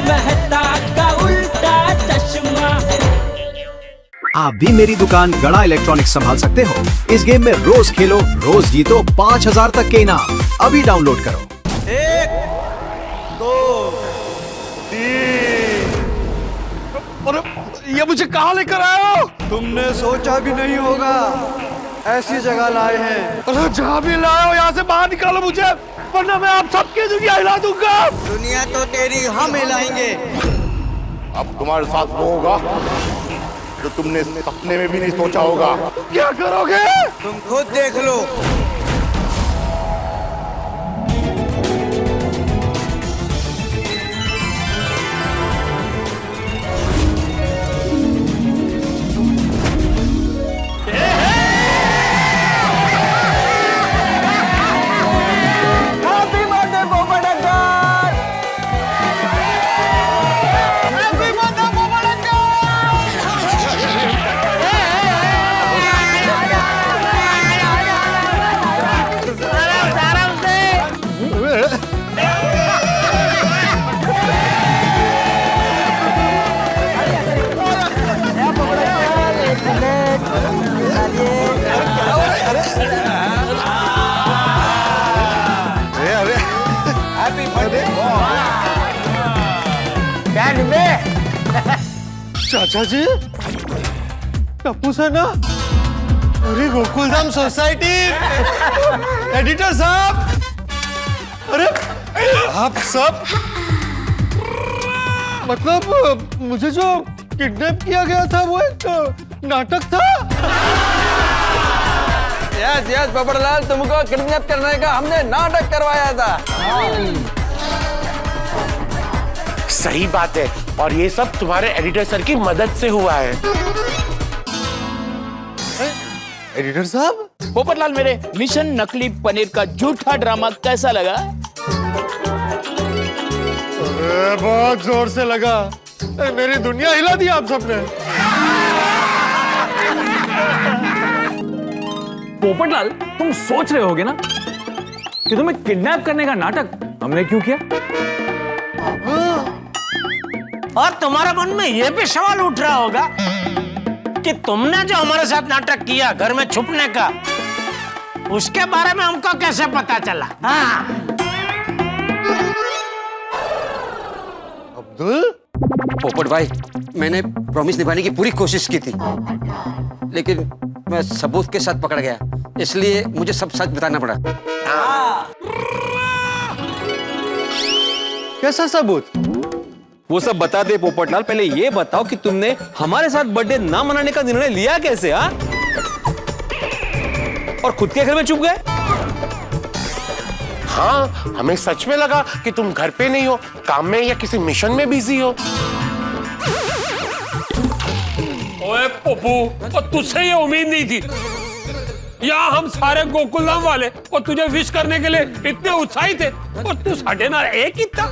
मेहता का उल्टा चश्मा। आप भी मेरी दुकान गड़ा इलेक्ट्रॉनिक्स संभाल सकते हो। इस गेम में रोज खेलो, रोज जीतो 5000 तक के इनाम। अभी डाउनलोड करो। 1 2 3। अरे ये मुझे कहाँ लेकर आए हो? तुमने सोचा भी नहीं होगा ऐसी जगह लाए हैं। अरे जहाँ भी लाए हो यहाँ से बाहर निकालो मुझे, वरना मैं आप सबकी दुनिया हिला दूंगा। दुनिया तो तेरी हम हिलाएंगे। अब तुम्हारे साथ वो होगा जो तुमने सपने में भी नहीं सोचा होगा। क्या करोगे? तुम खुद देख लो। चाचा जी, टप्पू सर ना? अरे गोकुलधाम सोसाइटी एडिटर साहब, अरे आप सब, मतलब मुझे जो किडनैप किया गया था वो एक नाटक था। यस यस पोपटलाल, तुमको किडनैप करने का हमने नाटक करवाया था। सही बात है, और ये सब तुम्हारे एडिटर सर की मदद से हुआ है। एडिटर साहब, पोपटलाल, मेरे मिशन नकली पनीर का झूठा ड्रामा कैसा लगा? अरे बहुत जोर से लगा। मेरी दुनिया हिला दी आप सबने। पोपटलाल, तुम सोच रहे होगे ना कि तुम्हें किडनैप करने का नाटक हमने क्यों किया? और तुम्हारे मन में यह भी सवाल उठ रहा होगा कि तुमने जो हमारे साथ नाटक किया घर में छुपने का, उसके बारे में हमको कैसे पता चला? हाँ। अब्दुल, पोपट भाई, मैंने प्रॉमिस निभाने की पूरी कोशिश की थी, लेकिन मैं सबूत के साथ पकड़ गया, इसलिए मुझे सब सच बताना पड़ा। कैसा सबूत? वो सब बता दे पोपटलाल, पहले ये बताओ कि तुमने हमारे साथ बर्थडे ना मनाने का निर्णय लिया कैसे? हाँ, और खुद के घर में चुप गए? हाँ, हमें सच में लगा कि तुम घर पे नहीं हो, काम में या किसी मिशन में बिजी हो। ओए पप्पू, और तुझसे ये उम्मीद नहीं थी। यहाँ हम सारे गोकुलधाम वाले और तुझे विश करने के लिए इतने उत्साहित थे, और तू साढ़े ना एक ही था।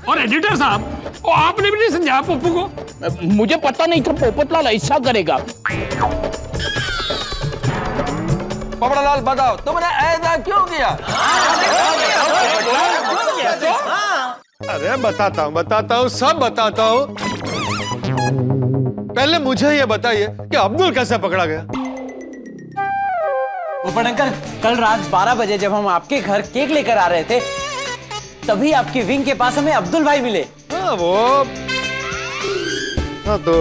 और एडिटर साहब, वो आपने भी नहीं समझाया पप्पू को? मुझे पता नहीं था पोपटलाल ऐसा करेगा। पोपटलाल बताओ, तुमने ऐसा क्यों किया? अरे बताता हूँ, सब बताता हूँ। पहले मुझे ये बताइए कि अब्दुल कैसे पकड़ा गया? पोपट अंकल, कल रात 12 बजे जब हम आपके घर केक लेकर आ रहे थे, तभी आपकी विंग के पास हमें अब्दुल भाई मिले। हाँ वो, हाँ तो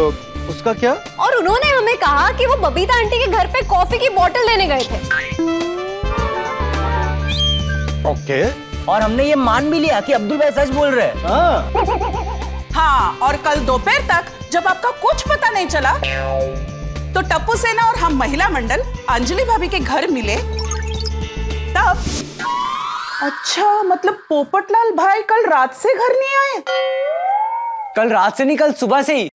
उसका क्या? और उन्होंने हमें कहा कि वो बबीता आंटी के घर पे कॉफी की बोतल लेने गए थे। ओके। और हमने ये मान भी लिया कि अब्दुल भाई सच बोल रहे हैं। हाँ, और कल दोपहर तक जब आपका कुछ पता नहीं चला, तो टप्पू सेना और हम महिला मंडल अंजलि भाभी के घर मिले तब। अच्छा, मतलब पोपटलाल भाई कल रात से घर नहीं आए? कल रात से नहीं, कल सुबह से ही।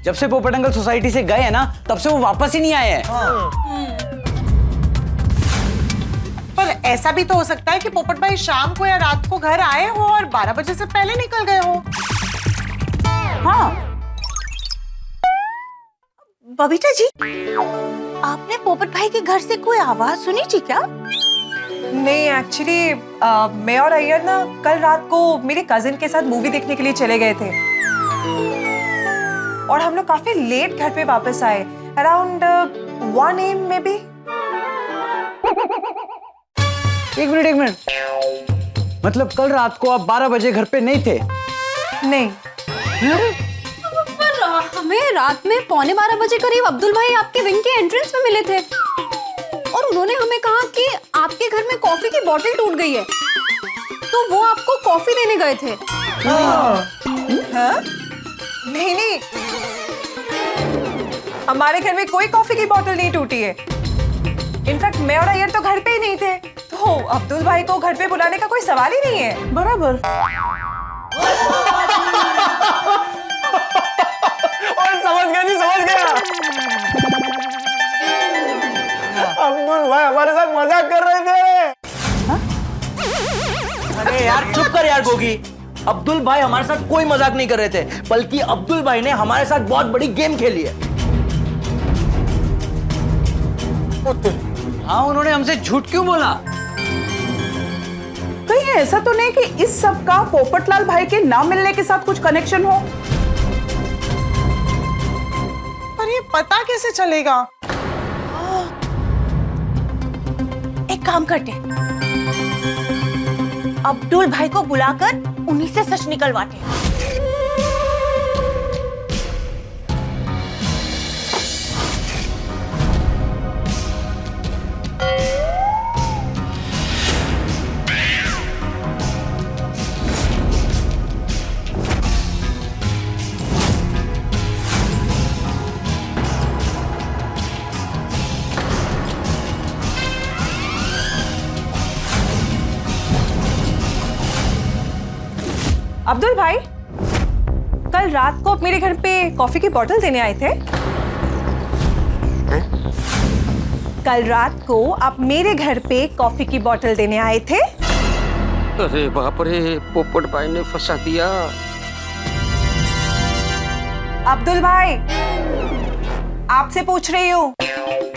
जब से पोपट अंकल सोसाइटी से गए हैं ना, तब से वो वापस ही नहीं आए हैं। पर ऐसा भी तो हो सकता है कि पोपट भाई शाम को या रात को घर आए हो और 12 बजे से पहले निकल गए हो। हाँ। बबीता जी, आपने पोपट भाई के घर से कोई आवाज सुनी थी क्या? नहीं एक्चुअली मैं और अय्यर ना कल रात को मेरे कजिन के साथ मूवी देखने के लिए चले गए थे और हम लोग काफी लेट घर पे वापस आए, अराउंड 1 AM में भी। एक मिनट, मतलब कल रात को आप 12 बजे घर पे नहीं थे? नहीं। पर हमें रात में 11:15 बजे करीब अब्दुल भाई आपके विंग के एंट्रेंस में मिले थे और उन्होंने हमें कहा कि आपके घर में कॉफी की बोतल टूट गई है, तो वो आपको कॉफी देने गए थे। हाँ? नहीं, हमारे घर में कोई कॉफी की बोतल नहीं टूटी है। इनफैक्ट मैं और अय्यर तो घर पे ही नहीं थे, तो अब्दुल भाई को घर पे बुलाने का कोई सवाल ही नहीं है। बराबर। और समझ गया। अब्दुल भाई हमारे साथ मजाक कर रहे थे। अरे यार चुप कर यार गोगी। अब्दुल भाई हमारे साथ कोई मजाक नहीं कर रहे थे, बल्कि अब्दुल भाई ने हमारे साथ बहुत बड़ी गेम खेली है। हाँ, उन्होंने हमसे झूठ क्यों बोला? कहीं ऐसा तो नहीं कि इस सब का पोपटलाल भाई के ना मिलने के साथ कुछ कनेक्शन हो? पर ये पता कैसे चलेगा? एक काम करते, अब्दुल भाई को बुलाकर उन्हीं से सच निकलवाते। अब्दुल भाई कल रात को आप मेरे घर पे कॉफी की बोतल देने आए थे? कल रात को आप मेरे घर पे कॉफी की बोतल देने आए थे? अरे बाप रे, पोपट भाई ने फंसा दिया। अब्दुल भाई आपसे पूछ रही हूँ।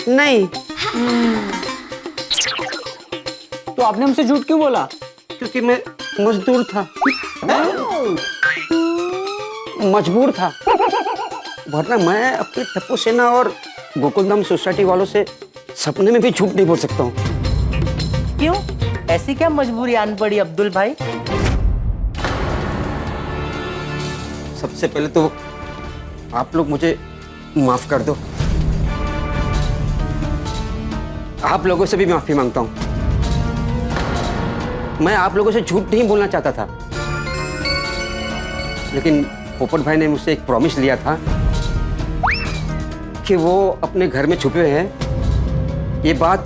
नहीं। तो आपने हमसे झूठ क्यों बोला? क्योंकि मैं मजदूर था। मजबूर था, वरना मैं अपनी टप्पू सेना और गोकुलधाम सोसाइटी वालों से सपने में भी झूठ नहीं बोल सकता हूँ। क्यों? ऐसी क्या मजबूरी आन पड़ी अब्दुल भाई? सबसे पहले तो आप लोग मुझे माफ कर दो। आप लोगों से भी माफी मांगता हूँ। मैं आप लोगों से झूठ नहीं बोलना चाहता था, लेकिन पोपट भाई ने मुझसे एक प्रॉमिस लिया था कि वो अपने घर में छुपे हुए हैं। ये बात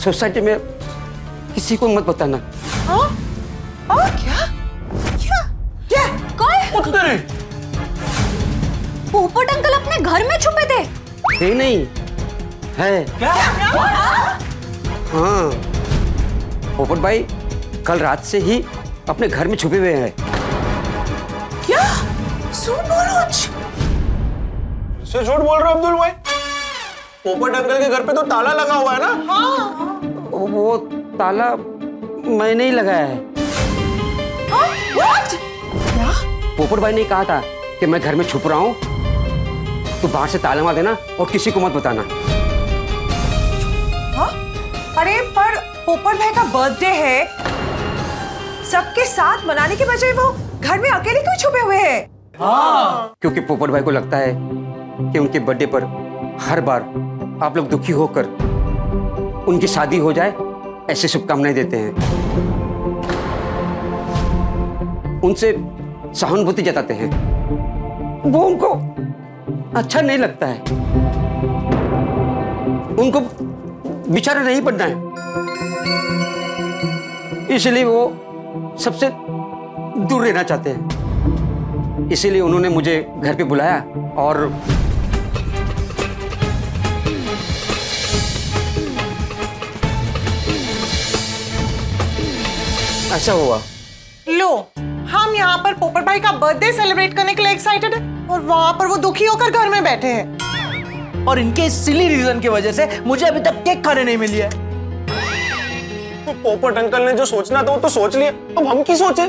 सोसाइटी में किसी को मत बताना। क्या? कौन? पोपट अंकल अपने घर में छुपे थे? थे नहीं, है। क्या? हाँ, पोपट भाई कल रात से ही अपने घर में छुपे हुए हैं। क्या? से झूठ बोल रहे हो अब्दुल भाई? पोपट अंकल के घर पे तो ताला लगा हुआ है ना? हाँ। वो ताला मैंने ही लगाया है। What? क्या? पोपट भाई ने कहा था कि मैं घर में छुप रहा हूँ, तो बाहर से ताला मार देना और किसी को मत बताना। हाँ? अरे पर पोपट भाई का बर्थडे है, सबके साथ मनाने के बजाय वो घर में अकेले क्यों छुपे हुए हैं? हाँ। क्योंकि पोपट भाई को लगता है कि उनके बर्थडे पर हर बार आप लोग दुखी होकर उनकी शादी हो जाए, ऐसे शुभकामनाएं देते हैं, उनसे सहानुभूति जताते हैं। वो उनको अच्छा नहीं लगता है, उनको बेचारा नहीं बनना है, इसलिए वो सबसे दूर रहना चाहते हैं। इसीलिए उन्होंने मुझे घर पे बुलाया और ऐसा हुआ। लो, हम यहाँ पर पोपट भाई का बर्थडे सेलिब्रेट करने के लिए एक्साइटेड है और वहाँ पर वो दुखी होकर घर में बैठे हैं। और इनके इस सिली रीजन की वजह से मुझे अभी तक केक खाने नहीं मिली है। तो पोपट अंकल ने जो सोचना था वो तो सोच लिया, अब हम की सोचे?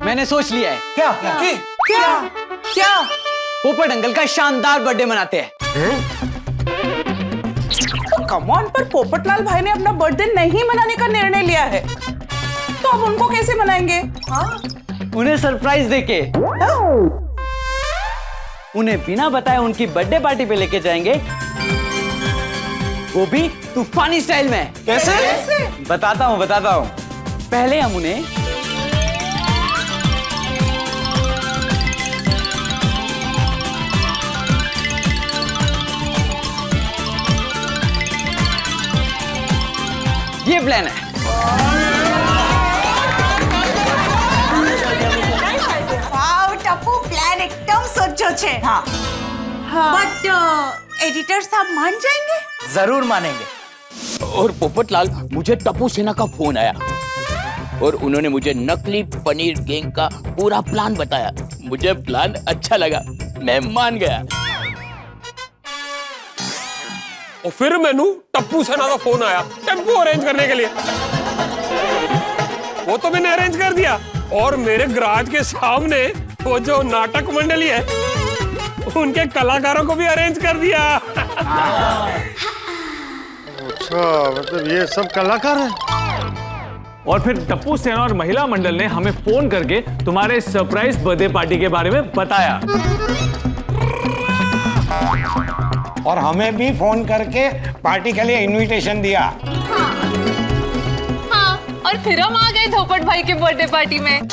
मैंने सोच लिया है। क्या क्या? पोपट अंकल का शानदार बर्थडे मनाते हैं। कम ऑन, पर पोपटलाल भाई ने अपना बर्थडे नहीं मनाने का निर्णय लिया है, तो अब उनको कैसे मनाएंगे? उन्हें सरप्राइज देके, उन्हें बिना बताए उनकी बर्थडे पार्टी पे लेके जाएंगे, वो भी तूफानी स्टाइल में। कैसे? बताता हूँ। पहले हम उन्हें ये प्लान है। वाव टप्पू, प्लान एकदम सोचो छे। हाँ। बट एडिटर साहब मान जाएंगे? जरूर मानेंगे। और पोपटलाल, मुझे टप्पू सेना का फोन आया और उन्होंने मुझे नकली पनीर गैंग का पूरा प्लान बताया। मुझे प्लान अच्छा लगा, मैं मान गया। और फिर मैनू टप्पू सेना का फोन आया टेम्पो अरेंज करने के लिए। वो तो मैंने अरेंज कर दिया और मेरे गराज के सामने वो जो नाटक मंडली है उनके कलाकारों को भी अरेंज कर दिया। अच्छा, मतलब ये सब कलाकार हैं। और फिर टप्पू सेना और महिला मंडल ने हमें फोन करके तुम्हारे सरप्राइज बर्थडे पार्टी के बारे में बताया। और हमें भी फोन करके पार्टी के लिए इनविटेशन दिया। हाँ, और फिर हम आ गए पोपट भाई के बर्थडे पार्टी में।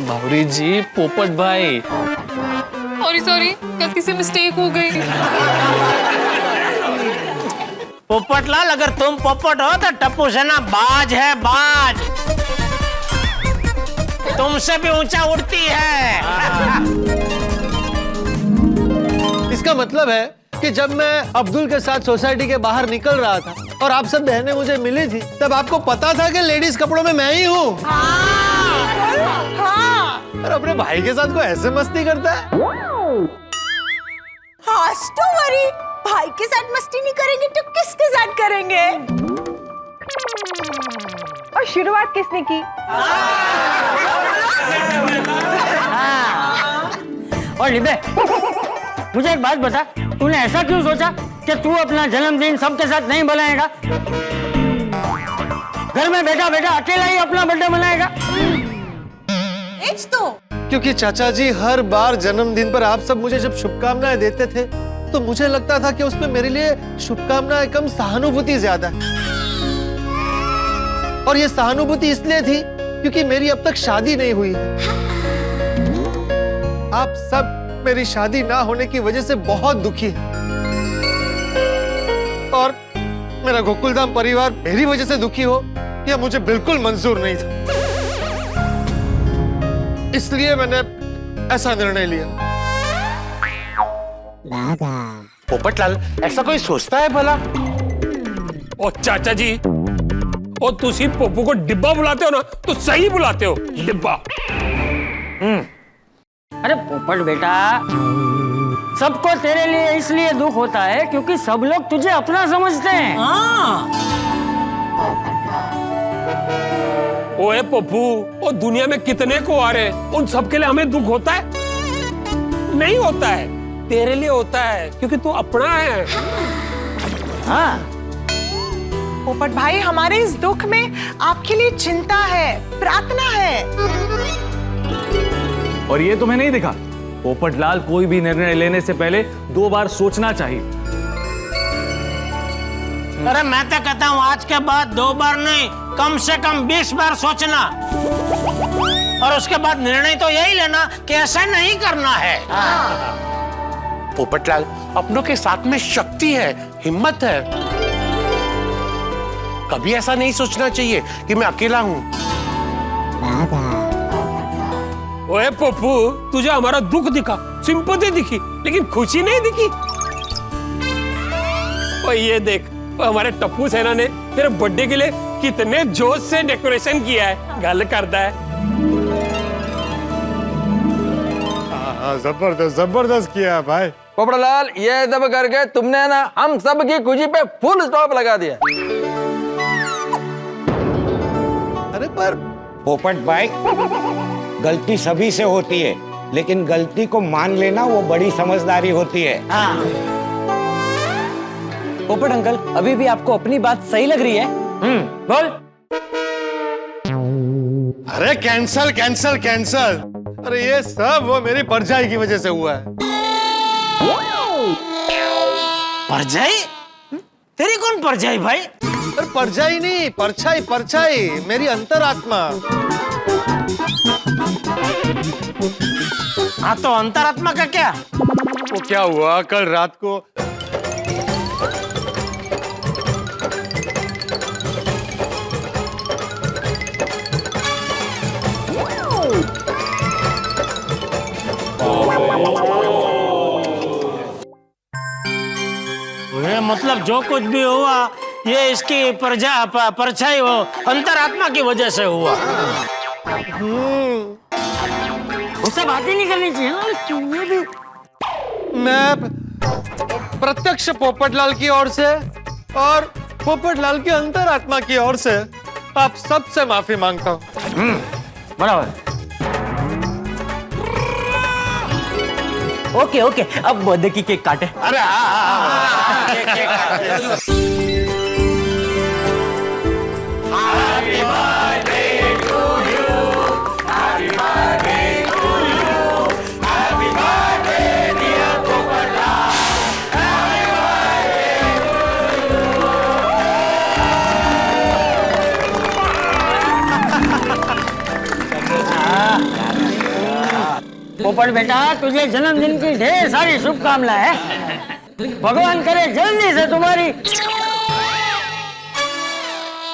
बावरी जी, पोपट भाई। सॉरी, गलती से मिस्टेक हो गई। पोपटलाल, अगर तुम पोपट हो तो टप्पू सेना बाज है, बाज। तुमसे भी ऊंचा उड़ती है। इसका मतलब है कि जब मैं अब्दुल के साथ सोसाइटी के बाहर निकल रहा था और आप सब बहनें मुझे मिली थी, तब आपको पता था कि लेडीज कपड़ों में मैं ही हूँ। और अपने भाई के साथ कोई ऐसे मस्ती करता है? भाई के साथ मस्ती नहीं करेंगे तो किसके साथ करेंगे? और शुरुआत किसने की? और लिबे, मुझे एक बात बता, तूने ऐसा क्यों सोचा कि तू अपना जन्मदिन सबके साथ नहीं मनाएगा? घर में बैठा अकेला ही अपना बर्थडे मनाएगा? क्योंकि चाचा जी हर बार जन्मदिन पर आप सब मुझे जब शुभकामनाएं देते थे तो मुझे लगता था कि उसमें मेरे लिए शुभकामनाएं कम, सहानुभूति ज्यादा है। और ये सहानुभूति इसलिए थी क्योंकि मेरी अब तक शादी नहीं हुई है। आप सब मेरी शादी ना होने की वजह से बहुत दुखी है और मेरा गोकुलधाम परिवार मेरी वजह से दुखी हो यह मुझे बिल्कुल मंजूर नहीं था। इसलिए मैंने ऐसा निर्णय लिया। पोपटलाल, ऐसा कोई सोचता है भला? और चाचा जी, और तुसी पप्पू को डिब्बा बुलाते हो ना, तो सही बुलाते हो, डिब्बा। अरे पोपट बेटा, सबको तेरे लिए इसलिए दुख होता है क्योंकि सब लोग तुझे अपना समझते हैं। ओए पप्पू, और दुनिया में कितने को आ रहे, उन सबके लिए हमें दुख होता है? नहीं होता है, तेरे लिए होता है क्योंकि तू अपना है। हाँ। पोपट भाई, हमारे इस दुख में आपके लिए चिंता है, प्रार्थना है। और ये तुम्हें नहीं दिखा? पोपटलाल, कोई भी निर्णय लेने से पहले 2 बार सोचना चाहिए। अरे मैं तो कहता हूँ आज के बाद 2 बार नहीं, कम से कम 20 बार सोचना और उसके बाद निर्णय तो यही लेना कि ऐसा नहीं करना है। पोपटलाल, अपनों के साथ में शक्ति है, हिम्मत है। कभी ऐसा नहीं सोचना चाहिए कि मैं अकेला हूँ। ओए पप्पू, तुझे हमारा दुख दिखा, सिंपैथी दिखी, लेकिन खुशी नहीं दिखी। और ये देख, हमारे टप्पू सेना ने तेरे बर्थडे के लिए कितने जोश से डेकोरेशन किया है, गल करता है। जबरदस्त जबरदस्त किया भाई। पोपटलाल, ये दब करके तुमने ना हम सब की खुशी पे फुल स्टॉप लगा दिया। अरे पर पोपट भाई, गलती सभी से होती है, लेकिन गलती को मान लेना वो बड़ी समझदारी होती है। पोपट अंकल, अभी भी आपको अपनी बात सही लग रही है? बोल। अरे कैंसल कैंसल कैंसल। अरे ये सब वो मेरी परछाई की वजह से हुआ है। परछाई? तेरी कौन परछाई भाई? अरे परछाई नहीं, परछाई परछाई, मेरी अंतरात्मा। हाँ तो अंतरात्मा का क्या? वो क्या हुआ कल रात को, मतलब जो कुछ भी हुआ ये इसकी परछाई हो अंतरात्मा की वजह से हुआ। उससे बात ही नहीं करनी चाहिए ना तुम्हें भी। मैं प्रत्यक्ष पोपटलाल की ओर से और पोपटलाल की अंतरात्मा की ओर से आप सबसे माफी मांगता हूँ। बराबर। ओके ओके, अब बर्थडे की केक काटे। अरे पोपट बेटा, तुझे जन्मदिन की ढेर सारी शुभकामनाएं। भगवान करे जल्दी से तुम्हारी।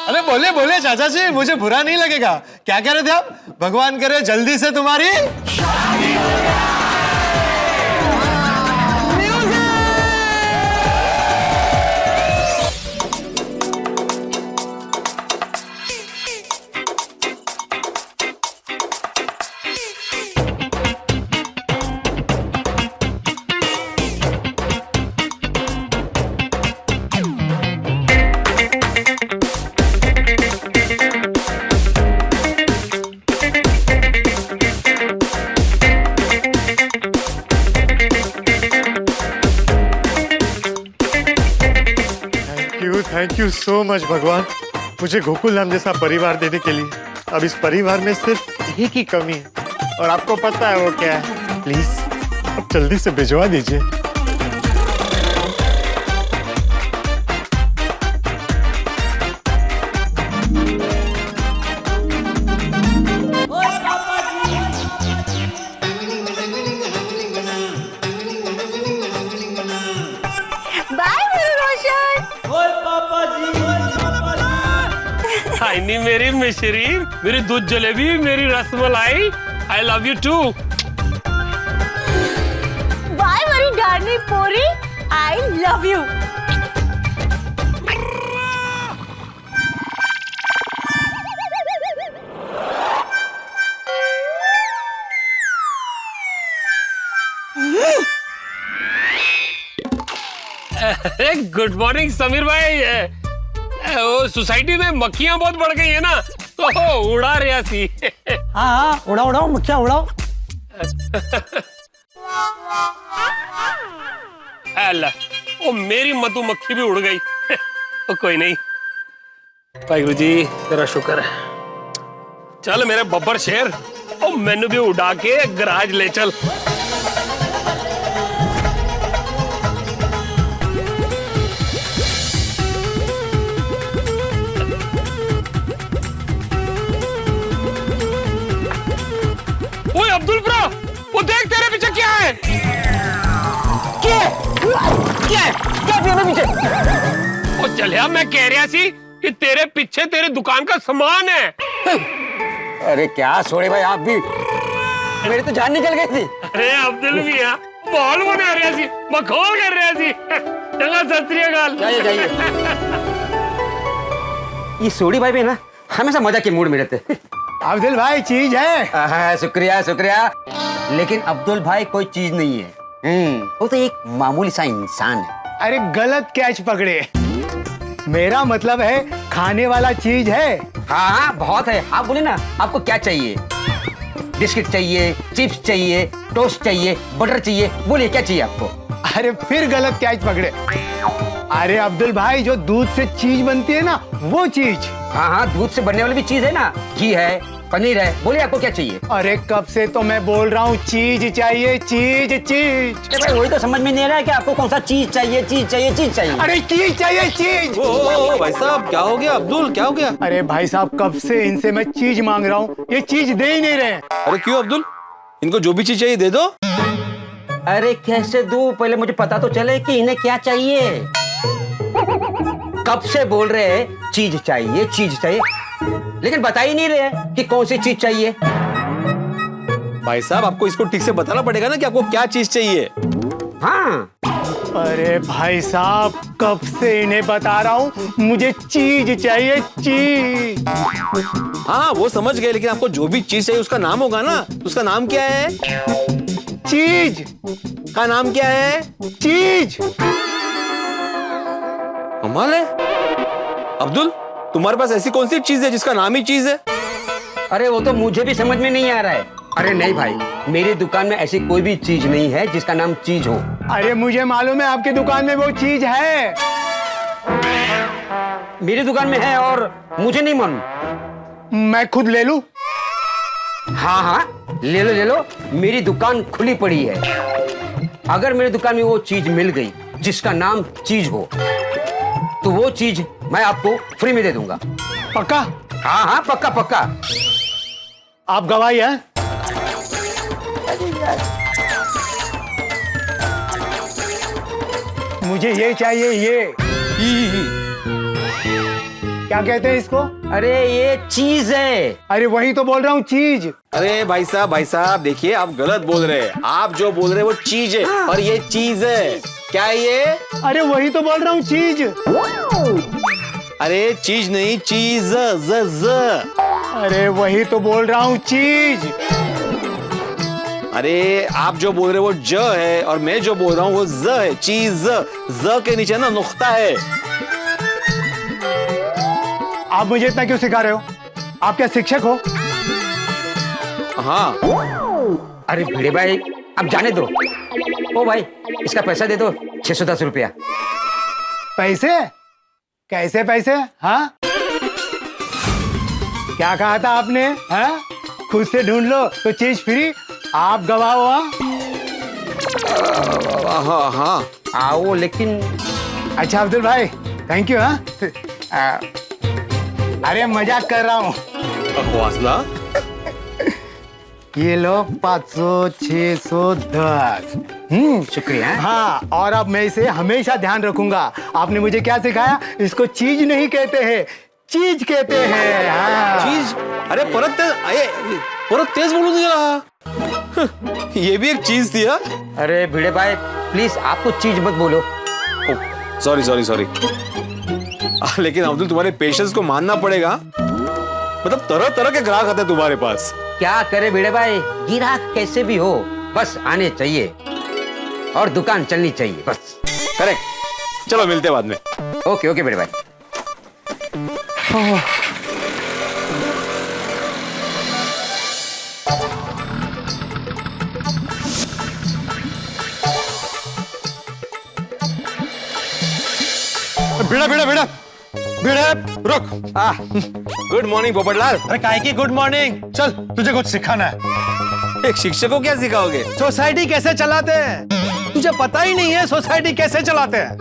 अरे बोले बोले चाचा जी, मुझे बुरा नहीं लगेगा। क्या कह रहे थे आप? भगवान करे जल्दी से तुम्हारी थैंक यू सो मच भगवान, मुझे गोकुल नाम जैसा परिवार देने के लिए। अब इस परिवार में सिर्फ एक ही कमी है और आपको पता है वो क्या है। प्लीज अब जल्दी से भिजवा दीजिए। नहीं मेरी मिश्री, मेरी दूध जलेबी, मेरी rasmalai, I love you too. Bye मेरी डार्लिंग पोरी, I love you. Good morning Sameer भाई। वो सोसाइटी में मक्खियां बहुत बढ़ गई है ना, तो उड़ा रहा सी। हाँ उड़ाओ उड़ाओ, मक्खियां उड़ाओ। अल्लाह, वो मेरी मधुमक्खी भी उड़ गई। तो कोई नहीं, वाहिगुरु जी तेरा शुक्र है। चल मेरे बब्बर शेर, ओ मैनू भी उड़ा के गराज ले चल। अब्दुल ब्रो, वो देख तेरे पीछे क्या है? क्या पीछे? ओ चलिया, मैं कह रहा सी कि तेरे पीछे तेरे दुकान का सामान है। अरे क्या छोड़े भाई, आप भी, मेरी तो जान निकल गई थी। अरे अब्दुल भैया बॉल बना रहा सी, मखौल कर रहा सी। चंगा सत श्री अकाल। जाइए। ये सोडी भाई भी ना हमेशा मजाक के मूड में रहते। अब्दुल भाई चीज है। शुक्रिया शुक्रिया। लेकिन अब्दुल भाई कोई चीज नहीं है। वो तो एक मामूली सा इंसान है। अरे गलत कैच पकड़े, मेरा मतलब है खाने वाला चीज है। हाँ हाँ बहुत है। आप बोले ना आपको क्या चाहिए? बिस्किट चाहिए, चिप्स चाहिए, टोस्ट चाहिए, बटर चाहिए, बोलिए क्या चाहिए आपको? अरे फिर गलत कैच पकड़े। अरे अब्दुल भाई, जो दूध से चीज बनती है ना, वो चीज। हाँ हाँ दूध से बनने वाली भी चीज है ना, घी है, पनीर है, बोलिए आपको क्या चाहिए? अरे कब से तो मैं बोल रहा हूँ चीज चाहिए, चीज चीज। भाई वही तो समझ में नहीं आ रहा है कि आपको कौन सा चीज चाहिए, चीज चाहिए, चीज चाहिए। अरे चीज चाहिए, चीज। ओ भाई साहब क्या हो गया? अब्दुल क्या हो गया? अरे भाई साहब, कब से इनसे मैं चीज मांग रहा हूँ, ये चीज दे ही नहीं रहे। अरे क्यों अब्दुल, इनको जो भी चीज चाहिए दे दो। अरे कैसे दूं, पहले मुझे पता तो चले कि इन्हें क्या चाहिए। कब से बोल रहे हैं चीज चाहिए, चीज चाहिए, लेकिन बता ही नहीं रहे कि कौन सी चीज चाहिए। भाई साहब आपको इसको ठीक से बताना पड़ेगा ना कि आपको क्या चीज चाहिए। हाँ अरे भाई साहब, कब से इन्हें बता रहा हूँ मुझे चीज चाहिए, चीज। हाँ वो समझ गए, लेकिन आपको जो भी चीज चाहिए उसका नाम होगा ना। उसका नाम क्या है? चीज का नाम क्या है? चीज। कमाल है अब्दुल, तुम्हारे पास ऐसी कौन सी चीज है जिसका नाम ही चीज है? अरे वो तो मुझे भी समझ में नहीं आ रहा है। अरे नहीं भाई, मेरी दुकान में ऐसी कोई भी चीज नहीं है जिसका नाम चीज हो। अरे मुझे मालूम है आपकी दुकान में वो चीज है। मेरी दुकान में है और मुझे नहीं मालूम। मैं खुद ले लूं? हाँ हाँ ले लो ले लो, मेरी दुकान खुली पड़ी है। अगर मेरी दुकान में वो चीज मिल गई जिसका नाम चीज हो, तो वो चीज मैं आपको फ्री में दे दूंगा। पक्का? हाँ हाँ पक्का पक्का। आप गवाही हैं? मुझे ये चाहिए, ये क्या कहते हैं इसको? अरे ये चीज है। अरे वही तो बोल रहा हूँ, चीज। अरे भाई साहब देखिए, आप गलत बोल रहे हैं। आप जो बोल रहे हैं वो चीज है और ये चीज है। क्या है ये? अरे वही तो बोल रहा हूँ, चीज। अरे चीज नहीं, चीज। ज अरे वही तो बोल रहा हूँ, चीज। अरे आप जो बोल रहे हो वो ज है और मैं जो बोल रहा हूँ वो ज है। चीज। ज के नीचे ना नुक्ता है। आप मुझे इतना क्यों सिखा रहे हो? आप क्या शिक्षक हो? हाँ। अरे भिड़े भाई अब जाने दो। ओ भाई इसका पैसा दे दो, 610 रुपया। पैसे? कैसे पैसे? हाँ क्या कहा था आपने? हाँ खुद से ढूंढ लो तो चीज फ्री। आप गवाह हो। हाँ हाँ आओ लेकिन। अच्छा अब्दुल भाई थैंक यू। हाँ अरे मजाक कर रहा हूँ। वासला ये लो 500, 610। शुक्रिया। हाँ और अब मैं इसे हमेशा ध्यान रखूंगा। आपने मुझे क्या सिखाया? इसको चीज नहीं कहते हैं, चीज कहते हैं। हाँ। चीज? अरे परत तेज बोलू जरा। ये भी एक चीज थी। हाँ? अरे भिड़े भाई प्लीज आपको चीज मत बोलो। सॉरी। लेकिन अब्दुल तुम्हारे पेशेंस को मानना पड़ेगा। मतलब तरह तरह के ग्राहक आते हैं तुम्हारे पास। क्या करे भिड़े भाई, गिराक कैसे भी हो बस आने चाहिए और दुकान चलनी चाहिए बस। करेक्ट। चलो मिलते हैं बाद में। ओके ओके भिड़े भाई। भिड़ा रुक। Good morning Popatlal. अरे काहे की गुड मॉर्निंग? चल तुझे कुछ सिखाना है। एक शिक्षक को क्या सिखाओगे? सोसाइटी कैसे चलाते हैं। तुझे पता ही नहीं है सोसाइटी कैसे चलाते हैं।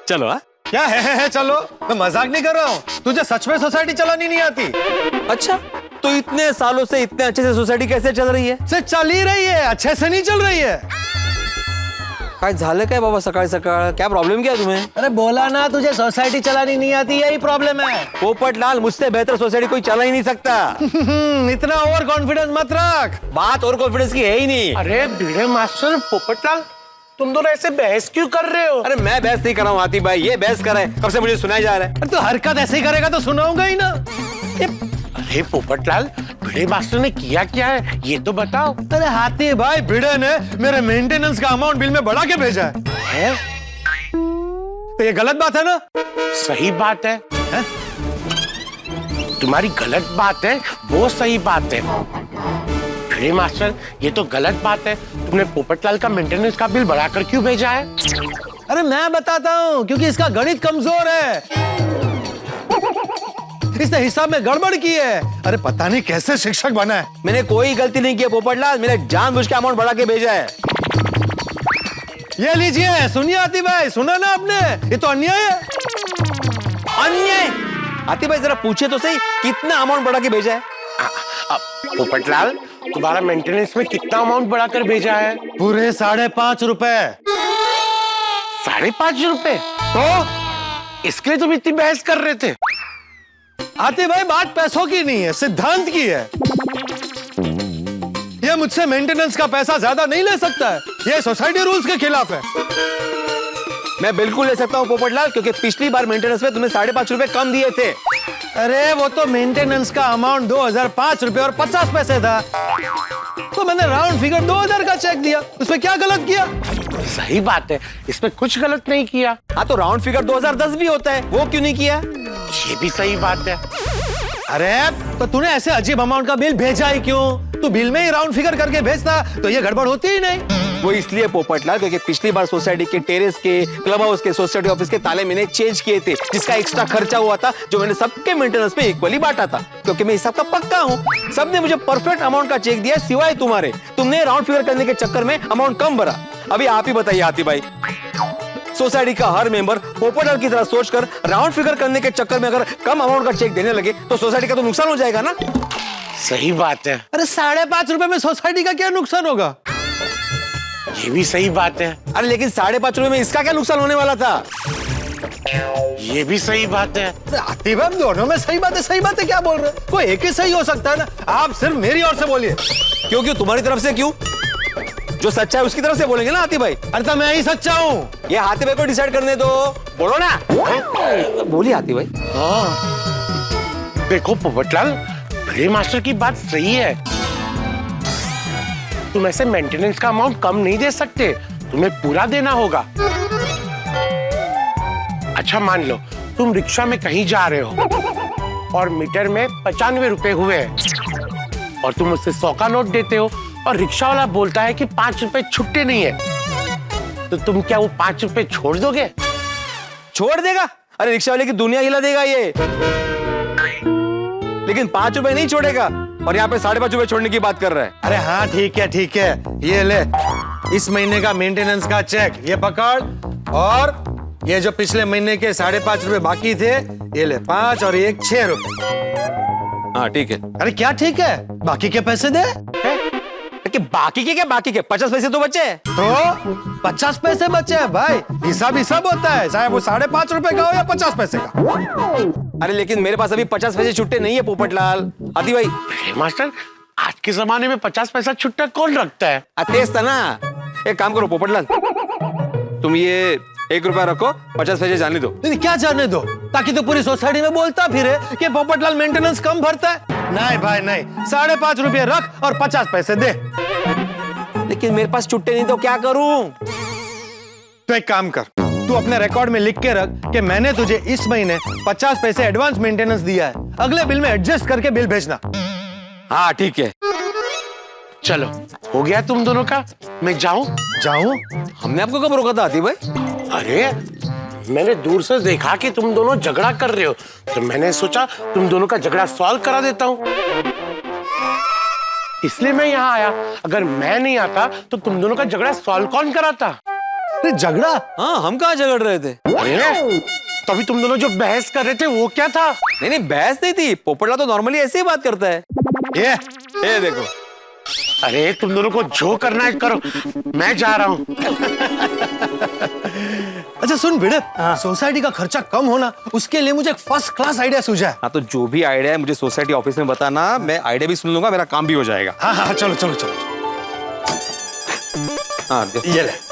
चलो। हाँ क्या है चलो, मैं मजाक नहीं कर रहा हूँ। तुझे सच में सोसाइटी चलानी नहीं आती? अच्छा तो इतने सालों से इतने अच्छे से सोसाइटी कैसे चल रही है? से चल ही रही है, अच्छे से नहीं चल रही है। काय झालं काय बाबा सकाळ सकाळ? क्या प्रॉब्लम क्या है तुम्हें? अरे बोला ना तुझे सोसाइटी चलानी नहीं आती, यही प्रॉब्लम है। पोपटलाल मुझसे बेहतर सोसाइटी कोई चला ही नहीं सकता। इतना ओवर कॉन्फिडेंस मत रख। बात और कॉन्फिडेंस की है ही नहीं। अरे भिड़े मास्टर पोपटलाल तुम दोनों ऐसे बहस क्यों कर रहे हो? अरे मैं बहस नहीं कर रहा हूँ आतिफ भाई, ये बहस कर रहे हैं। कब से मुझे सुनाया जा रहा है। तो हरकत ऐसे ही करेगा तो सुनाऊंगा ही ना। अरे पोपटलाल भिड़े मास्टर ने किया क्या है ये तो बताओ। अरे हाथी भाई भिड़े ने मेरे मेंटेनेंस का अमाउंट बिल में बढ़ा के भेजा है? तो ये गलत बात है ना? सही बात है, तुम्हारी गलत बात है वो सही बात है। भिड़े मास्टर ये तो गलत बात है, तुमने पोपटलाल का मेंटेनेंस का बिल बढ़ाकर क्यों भेजा है? अरे मैं बताता हूँ, क्योंकि इसका गणित कमजोर है, इसने हिसाब में गड़बड़ की है। अरे पता नहीं कैसे शिक्षक बना है। मैंने कोई गलती नहीं की पोपटलाल, मैंने जानबूझ के अमाउंट बढ़ा के भेजा है। ये लीजिए, सुनिए आती भाई, सुना ना आपने? ये तो अन्याय है। अन्याय? आती भाई जरा पूछे तो सही, कितना अमाउंट बढ़ा के भेजा है? पोपटलाल तुम्हारा मेंटेनेंस में कितना अमाउंट बढ़ाकर भेजा है? पूरे 5.5 रुपए। 5.5 रुपए? तो इसके लिए तुम इतनी बहस कर रहे थे? आते भाई बात पैसों की नहीं है, सिद्धांत की है। ये मुझसे मेंटेनेंस का पैसा ज्यादा नहीं ले सकता है, ये सोसाइटी रूल्स के खिलाफ है। मैं बिल्कुल ले सकता हूँ पोपटलाल, क्योंकि पिछली बार मेंटेनेंस में तुमने 5.5 रुपए कम दिए थे। अरे वो तो मेंटेनेंस का अमाउंट 2005 रुपए और 50 पैसे था, तो मैंने राउंड फिगर 2000 का चेक दिया। उसमें क्या गलत किया? सही बात है, इसमें कुछ गलत नहीं किया। हाँ तो राउंड फिगर 2010 भी होता है, वो क्यों नहीं किया? ये भी सही बात है। अरे तो तूने ऐसे अजीब अमाउंट का बिल भेजा ही क्यों? तू बिल में ही राउंड फिगर करके भेजता तो ये गड़बड़ होती ही नहीं। वो इसलिए पोपटलाल क्योंकि पिछली बार सोसाइटी के टेरेस के, क्लब हाउस के, सोसाइटी ऑफिस के ताले मैंने चेंज किए थे, जिसका एक्स्ट्रा खर्चा हुआ था, जो मैंने सबके मेंटेनेंस पे इक्वली बांटा था, क्योंकि मैं हिसाब का पक्का हूँ। सबने मुझे परफेक्ट अमाउंट का चेक दिया सिवाय तुम्हारे। तुमने राउंड फिगर करने के चक्कर में अमाउंट कम भरा। अभी आप ही बताइए आती भाई, सोसाइटी का हर मेंबर पोपटलाल की तरह सोचकर राउंड फिगर करने के चक्कर में अगर कम अमाउंट का चेक देने लगे तो सोसाइटी का तो नुकसान हो जाएगा ना? सही बात है। अरे 5.5 रुपए में सोसाइटी का क्या नुकसान होगा? ये भी सही बात है। अरे लेकिन 5.5 रुपए में इसका क्या नुकसान होने वाला था? ये भी सही बात है। आती भाई दोनों में सही बात है। सही बात है क्या बोल रहे हो? कोई एक ही सही हो सकता है ना। आप सिर्फ मेरी ओर से बोलिए। क्यों क्यों तुम्हारी तरफ से क्यों? जो सच्चा है उसकी तरफ से बोलेंगे ना आती भाई। अरे तो मैं ही सच्चा हूँ। ये हाथी भाई को डिसाइड करने दो, बोलो ना। बोलिए आती भाई। हाँ देखो पोपटलाल, भिड़े मास्टर की बात सही है। तुम ऐसे मेंटेनेंस का अमाउंट कम नहीं दे सकते, तुम्हें पूरा देना होगा। अच्छा मान लो तुम रिक्शा में कहीं जा रहे हो और मीटर में 95 रुपए हुए हैं और तुम उससे 100 का नोट देते हो और रिक्शा वाला बोलता है कि 5 रुपए छुट्टे नहीं है, तो तुम क्या वो 5 रुपए छोड़ दोगे? छोड़ देगा? अरे रिक्शा वाले की दुनिया हिला देगा ये, लेकिन 5 रुपए नहीं छोड़ेगा। और यहाँ पे 5.5 रुपए छोड़ने की बात कर रहा है। अरे हाँ ठीक है ठीक है, ये ले इस महीने का मेंटेनेंस का चेक, ये पकड़। और ये जो पिछले महीने के 5.5 रुपए बाकी थे, ये ले 5 और 1 6 रुपए। हाँ ठीक है। अरे क्या ठीक है? बाकी के पैसे दे। कि बाकी के क्या? बाकी के 50 पैसे तो बचे। तो 50 पैसे बचे हैं भाई, हिसाब होता है, चाहे वो 5.5 रुपए का हो या 50 पैसे का। अरे लेकिन मेरे पास अभी 50 पैसे छुट्टे नहीं है पोपटलाल। आती भाई मास्टर, आज के जमाने में 50 पैसा छुट्टा कौन रखता है? तेज था ना। एक काम करो पोपटलाल, तुम ये 1 रुपया रखो, 50 पैसे जाने दो। क्या जाने दो? ताकि तो पूरी सोसाइटी में बोलता फिरे कि पोपटलाल मेंटेनेंस कम भरता है। नहीं भाई नहीं, 5.5 रुपए रख और 50 पैसे दे। लेकिन मेरे पास छुट्टे नहीं तो क्या करूं? तो एक काम कर, तू अपने रिकॉर्ड में लिख के रख कि मैंने तुझे इस महीने 50 पैसे एडवांस मेंटेनेंस दिया है, अगले बिल में एडजस्ट करके बिल भेजना। हाँ ठीक है। चलो हो गया तुम दोनों का, मैं जाऊं? हमने आपको कब रोका था आती भाई? अरे मैंने दूर से देखा कि तुम दोनों झगड़ा कर रहे हो, तो मैंने सोचा तुम दोनों का झगड़ा सॉल्व करा देता हूं, इसलिए मैं यहाँ आया। अगर मैं नहीं आता तो तुम दोनों का झगड़ा सॉल्व कौन कराता? झगड़ा? हाँ हम कहाँ झगड़ रहे थे? अरे तभी तुम दोनों जो बहस कर रहे थे वो क्या था? नहीं बहस नहीं थी, पोपटलाल तो नॉर्मली ऐसे ही बात करता है। ये देखो। अरे तुम दोनों को जो करना है करो, मैं जा रहा हूँ। अच्छा सुन भिड़े, सोसाइटी का खर्चा कम होना, उसके लिए मुझे एक फर्स्ट क्लास आइडिया सूझा है। हाँ तो जो भी आइडिया है मुझे सोसाइटी ऑफिस में बताना, मैं आइडिया भी सुन लूंगा, मेरा काम भी हो जाएगा। हाँ चलो चलो चलो। हाँ ये ले।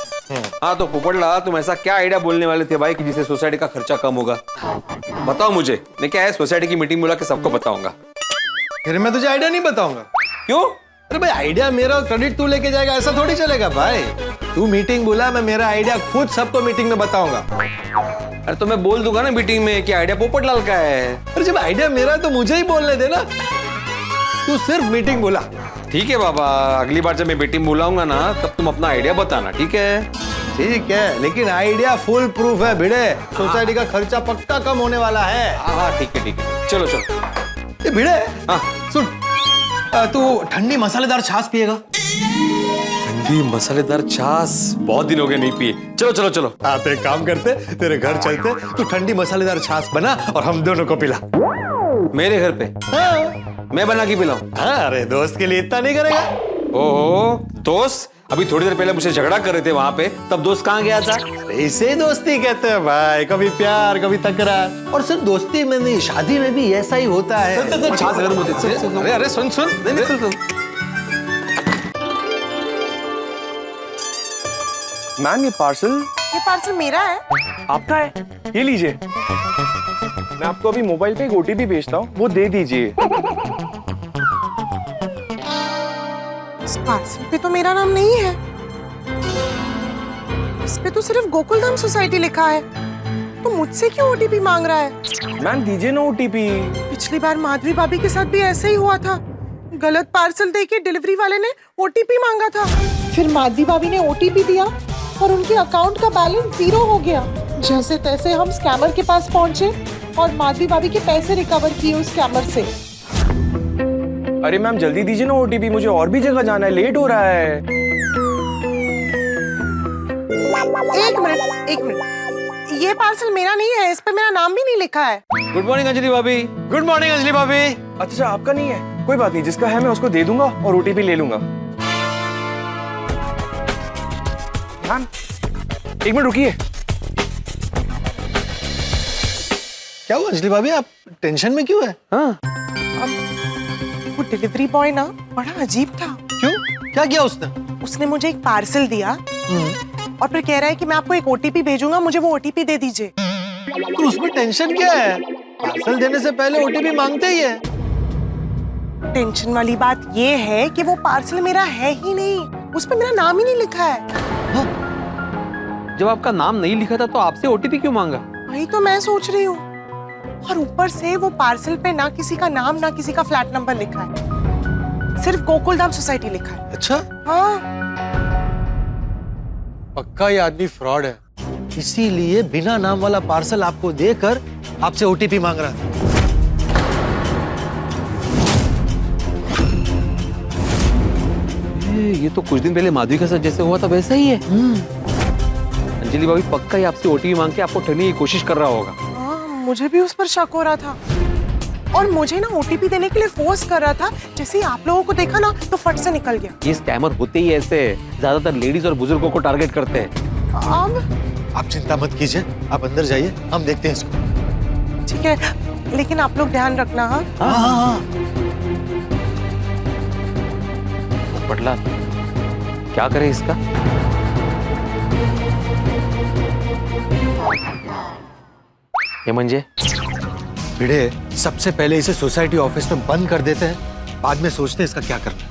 हाँ तो पोपटलाल तुम ऐसा क्या आइडिया बोलने वाले थे भाई कि जिससे सोसाइटी का खर्चा कम होगा? बताओ मुझे, मैं क्या है सोसाइटी की मीटिंग बुला के सबको बताऊंगा। फिर मैं तुझे आइडिया नहीं बताऊंगा। क्यों? अरे भाई आइडिया मेरा, क्रेडिट तू लेके जाएगा, ऐसा थोड़ी चलेगा भाई। तू मीटिंग बुला, मैं मेरा आइडिया खुद सबको मीटिंग में बताऊंगा। अरे तो मैं बोल दूंगा ना मीटिंग में कि आइडिया पोपटलाल का है। अरे जब आइडिया मेरा है तो मुझे ही बोलने देना। तू सिर्फ मीटिंग बुला। ठीक है बाबा, अगली बार जब मैं मीटिंग बुलाऊंगा ना तब तुम अपना आइडिया बताना, ठीक है? ठीक है, लेकिन आइडिया फुल प्रूफ है भिड़े। सोसाइटी का खर्चा पक्का कम होने वाला है। हाँ ठीक है, चलो चलो। ये भिड़े, हाँ सुन, तू ठंडी मसालेदार छाछ पिएगा? ठंडी मसालेदार छाछ बहुत दिन हो गए नहीं पिए। चलो चलो चलो। हाँ तो एक काम करते, तेरे घर चलते, तू ठंडी मसालेदार छाछ बना और हम दोनों को पिला। मेरे घर पे? हाँ। मैं बना के पिलाऊं? हाँ, अरे दोस्त के लिए इतना नहीं करेगा? ओहो दोस्त, अभी थोड़ी देर पहले मुझे झगड़ा कर रहे थे वहां पे, तब दोस्त कहाँ गया था? इसे ही दोस्ती कहते हैं भाई, कभी प्यार कभी तकरार। और सिर्फ दोस्ती में नहीं, शादी में भी ऐसा ही होता है। छाछ गर्म होती है। अरे अरे सुन सुन, नहीं सुन। मैम ये पार्सल मेरा है। आपका है, ये लीजिए। मैं आपको अभी मोबाइल पे एक ओटीपी भेजता हूँ, वो दे दीजिए। इस पार्सल पे तो मेरा नाम नहीं है, इस पे तो सिर्फ गोकुलधाम सोसाइटी लिखा है। तो मुझसे क्यों ओटीपी मांग रहा है? मैम दीजिए ना ओटीपी। पिछली बार माधवी भाभी के साथ भी ऐसे ही हुआ था। गलत पार्सल देके डिलीवरी वाले ने ओटीपी मांगा था, फिर माधवी भाभी ने ओटीपी दिया और उनके अकाउंट का बैलेंस 0 हो गया। जैसे तैसे हम स्कैमर के पास पहुंचे और माधवी भाभी के पैसे रिकवर किए उस स्कैमर से। अरे मैम जल्दी दीजिए ना ओटीपी, मुझे और भी जगह जाना है, लेट हो रहा है। एक मिनट, ये पार्सल मेरा नहीं है, इस पे मेरा नाम भी नहीं लिखा है। गुड मॉर्निंग अंजलि भाभी। गुड मॉर्निंग अंजलि भाभी। अच्छा आपका नहीं है, कोई बात नहीं, जिसका है मैं उसको दे दूंगा और ओटीपी ले लूंगा। मैम एक मिनट रुकिए। क्या हुआ अंजलि भाभी, आप टेंशन में क्यों है? हाँ वो डिलीवरी बॉय ना बड़ा अजीब था। क्यों, क्या किया उसने? उसने मुझे एक पार्सल दिया और फिर कह रहा है कि मैं आपको एक ओटीपी भेजूंगा, मुझे वो ओटीपी दे दीजिए। तो उसमें टेंशन क्या है? पार्सल देने से पहले ओटीपी मांगते ही है। टेंशन वाली बात ये है कि वो पार्सल मेरा है ही नहीं, उस पे मेरा नाम ही नहीं लिखा है। जब आपका नाम नहीं लिखा था तो आपसे ओटीपी क्यों मांगा? वही तो मैं सोच रही हूँ। और ऊपर से वो पार्सल पे ना किसी का नाम ना किसी का फ्लैट नंबर लिखा है, सिर्फ गोकुलधाम सोसाइटी लिखा है। अच्छा, हाँ। पक्का ये आदमी फ्रॉड है, इसीलिए बिना नाम वाला पार्सल आपको देकर आपसे ओटीपी मांग रहा था। ये तो कुछ दिन पहले माधवी के साथ जैसे हुआ था वैसा ही है। अंजलि भाभी पक्का ही आपसे ओटीपी मांग के आपको ठगने की कोशिश कर रहा होगा। हाँ, मुझे भी उस पर शक हो रहा था और मुझे ना ओटीपी देने के लिए फोर्स कर रहा था। जैसे ही आप लोगों को देखा ना तो फट से निकल गया। ये स्कैमर होते ही ऐसे, ज्यादातर लेडीज और बुजुर्गों को टारगेट करते हैं। अब आप चिंता मत कीजिए, आप अंदर जाइए, हम देखते हैं इसको। ठीक है, लेकिन आप लोग ध्यान रखना। हाँ हाँ हाँ हाँ। पटला क्या करे इसका? ये मंजे भिड़े, सबसे पहले इसे सोसाइटी ऑफिस में बंद कर देते हैं, बाद में सोचते हैं इसका क्या करना है।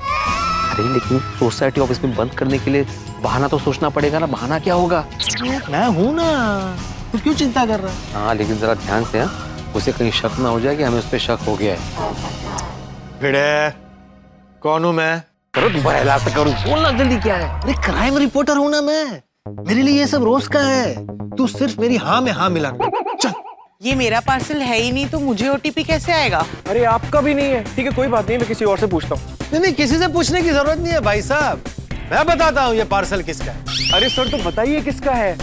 अरे लेकिन सोसाइटी ऑफिस में बंद करने के लिए बहाना तो सोचना पड़ेगा ना। बहाना क्या होगा? मैं हूं ना, तू क्यों चिंता कर रहा है? हाँ लेकिन जरा ध्यान से, उसे कहीं शक ना हो जाए कि हमें उस पर शक हो गया है। भिड़े, कौन हूं मैं? करो दोबारा इलाज से करूँ, बोलना जल्दी क्या है? अरे क्राइम रिपोर्टर हूं ना मैं, मेरे लिए ये सब रोज का है। तू सिर्फ मेरी हाँ में हाँ मिला। चल। ये मेरा पार्सल है ही नहीं तो मुझे ओटीपी कैसे आएगा? अरे आपका भी नहीं है, ठीक है कोई बात नहीं, मैं किसी और से पूछता हूँ। नहीं, किसी से पूछने की जरूरत नहीं है भाई साहब, मैं बताता हूँ ये पार्सल किसका है। अरे सर तो बताइए किसका है,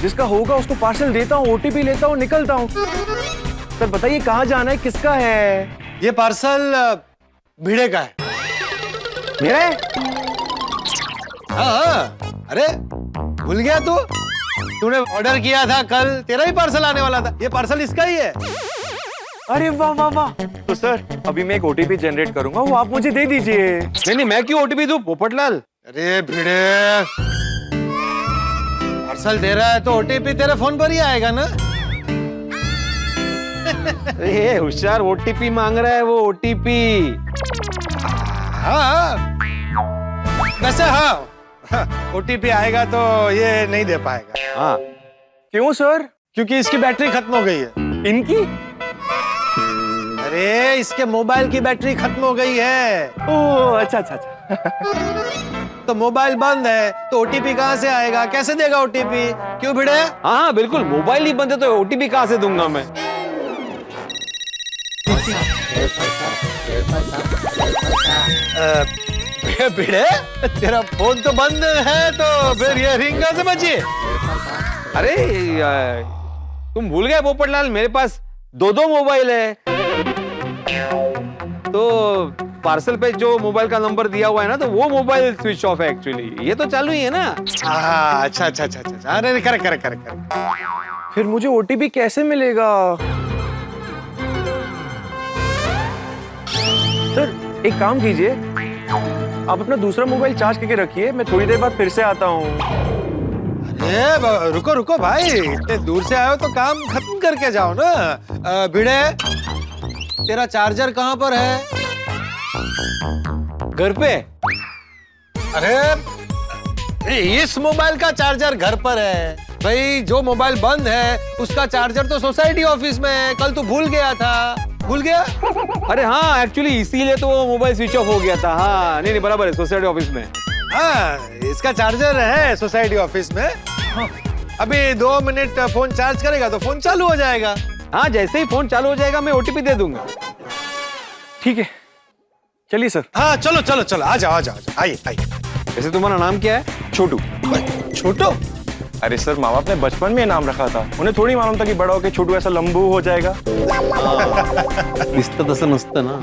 जिसका होगा उसको पार्सल देता हूँ, ओटीपी लेता हूँ, निकलता हूँ। सर बताइए कहाँ जाना है, किसका है? ये पार्सल भिड़े का है। मेरा है? हाँ, अरे भूल गया तू? तूने ऑर्डर किया था कल, तेरा ही पार्सल आने वाला था, ये पार्सल इसका ही है। अरे वाह वाह वाह। तो सर अभी मैं एक ओटीपी जनरेट करूंगा, वो आप मुझे दे दीजिए। नहीं मैं क्यों ओटीपी दूं पोपटलाल? अरे भिड़े, पार्सल दे रहा है तो ओटीपी तेरे फोन पर ही आएगा ना। अरे होशियार, ओटीपी मांग रहा है वो, ओटीपी। हाँ वैसे हाँ, ओटीपी आएगा तो ये नहीं दे पाएगा। हाँ क्यों सर? क्योंकि इसकी बैटरी खत्म हो गई है। इनकी? अरे इसके मोबाइल की बैटरी खत्म हो गई है। ओह अच्छा अच्छा अच्छा। तो मोबाइल बंद है तो ओटीपी कहाँ से आएगा, कैसे देगा ओटीपी? क्यों भिड़े? हाँ बिल्कुल, मोबाइल ही बंद है तो ओटीपी कहाँ से दूंगा मैं? भिड़े तेरा फोन तो बंद है तो फिर ये रिंग कहाँ से बची? अरे तुम भूल गए पोपटलाल, मेरे पास दो मोबाइल है। तो पार्सल पे जो मोबाइल का नंबर दिया हुआ है ना, तो वो मोबाइल स्विच ऑफ है एक्चुअली, ये तो चालू ही है ना। अच्छा अच्छा अच्छा अच्छा, अरे करेक्ट करेक्ट करेक्ट। फिर मुझे ओटीपी कैसे मिलेगा? सर एक काम कीजिए, आप अपना दूसरा मोबाइल चार्ज करके रखिए, मैं थोड़ी देर बाद फिर से आता हूँ। अरे रुको रुको भाई, इतने दूर से आए हो तो काम खत्म करके जाओ ना। भिड़े तेरा चार्जर कहाँ पर है? घर पे। अरे इस मोबाइल का चार्जर घर पर है भाई, जो मोबाइल बंद है उसका चार्जर तो सोसाइटी ऑफिस में है। कल तू भूल गया था, भूल गया? अरे हाँ एक्चुअली इसीलिए तो वो मोबाइल स्विच ऑफ हो गया था। हाँ नहीं नहीं बराबर है, सोसाइटी ऑफिस में। हाँ इसका चार्जर है सोसाइटी ऑफिस में। हाँ। अभी 2 मिनट फोन चार्ज करेगा तो फोन चालू हो जाएगा। हाँ जैसे ही फोन चालू हो जाएगा मैं ओटीपी दे दूंगा। ठीक है चलिए सर। हाँ चलो चलो चलो, आ जाओ आ जाओ, आइए आइए। वैसे तुम्हारा नाम क्या है? छोटू। छोटू? अरे सर माँ बाप ने बचपन में नाम रखा था, उन्हें थोड़ी मालूम था कि बड़ा होकर छोटू ऐसा लंबू हो जाएगा। दिसतं तसं नसतं ना।